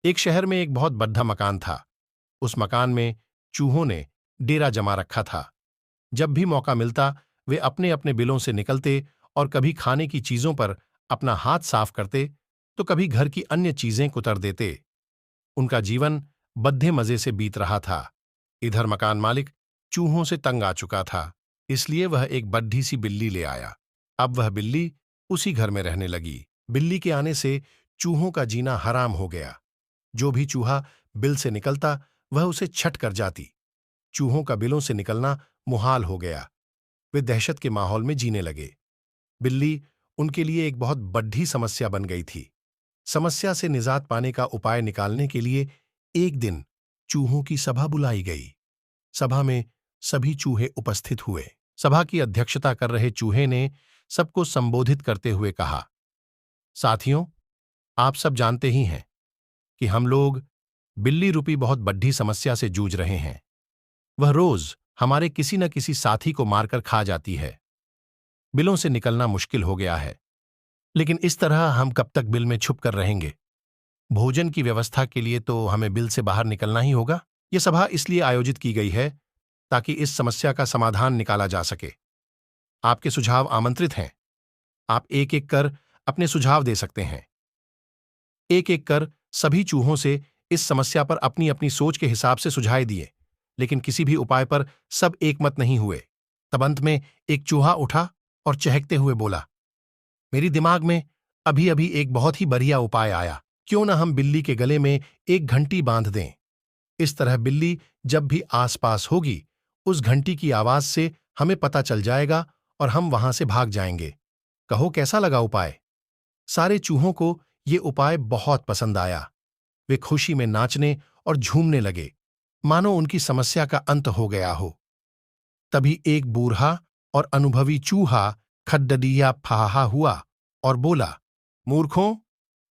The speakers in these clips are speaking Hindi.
एक शहर में एक बहुत बड़ा मकान था। उस मकान में चूहों ने डेरा जमा रखा था। जब भी मौका मिलता वे अपने अपने बिलों से निकलते और कभी खाने की चीजों पर अपना हाथ साफ करते तो कभी घर की अन्य चीजें कुतर देते। उनका जीवन बद्धे मजे से बीत रहा था। इधर मकान मालिक चूहों से तंग आ चुका था, इसलिए वह एक बड्ढी सी बिल्ली ले आया। अब वह बिल्ली उसी घर में रहने लगी। बिल्ली के आने से चूहों का जीना हराम हो गया। जो भी चूहा बिल से निकलता वह उसे छट कर जाती। चूहों का बिलों से निकलना मुहाल हो गया। वे दहशत के माहौल में जीने लगे। बिल्ली उनके लिए एक बहुत बड़ी समस्या बन गई थी। समस्या से निजात पाने का उपाय निकालने के लिए एक दिन चूहों की सभा बुलाई गई। सभा में सभी चूहे उपस्थित हुए। सभा की अध्यक्षता कर रहे चूहे ने सबको संबोधित करते हुए कहा, साथियों, आप सब जानते ही हैं कि हम लोग बिल्ली रूपी बहुत बड़ी समस्या से जूझ रहे हैं। वह रोज हमारे किसी न किसी साथी को मारकर खा जाती है। बिलों से निकलना मुश्किल हो गया है, लेकिन इस तरह हम कब तक बिल में छुप कर रहेंगे? भोजन की व्यवस्था के लिए तो हमें बिल से बाहर निकलना ही होगा। यह सभा इसलिए आयोजित की गई है ताकि इस समस्या का समाधान निकाला जा सके। आपके सुझाव आमंत्रित हैं। आप एक एक कर अपने सुझाव दे सकते हैं। एक एक कर सभी चूहों से इस समस्या पर अपनी अपनी सोच के हिसाब से सुझाव दिए, लेकिन किसी भी उपाय पर सब एकमत नहीं हुए। तब अंत में एक चूहा उठा और चहकते हुए बोला, मेरी दिमाग में अभी अभी एक बहुत ही बढ़िया उपाय आया। क्यों ना हम बिल्ली के गले में एक घंटी बांध दें। इस तरह बिल्ली जब भी आसपास होगी उस घंटी की आवाज से हमें पता चल जाएगा और हम वहां से भाग जाएंगे। कहो कैसा लगा उपाय? सारे चूहों को ये उपाय बहुत पसंद आया। वे खुशी में नाचने और झूमने लगे, मानो उनकी समस्या का अंत हो गया हो। तभी एक बूढ़ा और अनुभवी चूहा खड्डडिया फाहा हुआ और बोला, मूर्खों,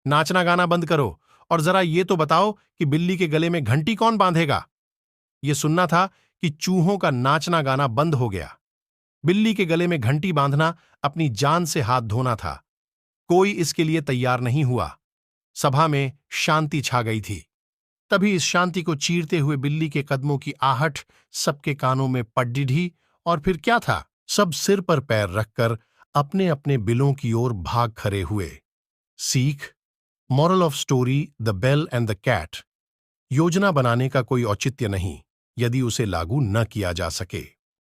नाचना गाना बंद करो और जरा ये तो बताओ कि बिल्ली के गले में घंटी कौन बांधेगा? ये सुनना था कि चूहों का नाचना गाना बंद हो गया। बिल्ली के गले में घंटी बांधना अपनी जान से हाथ धोना था। कोई इसके लिए तैयार नहीं हुआ। सभा में शांति छा गई थी। तभी इस शांति को चीरते हुए बिल्ली के कदमों की आहट सबके कानों में पड़ और फिर क्या था, सब सिर पर पैर रखकर अपने अपने बिलों की ओर भाग खड़े हुए। सीख, moral of story, the bell and the cat. योजना बनाने का कोई औचित्य नहीं यदि उसे लागू न किया जा सके।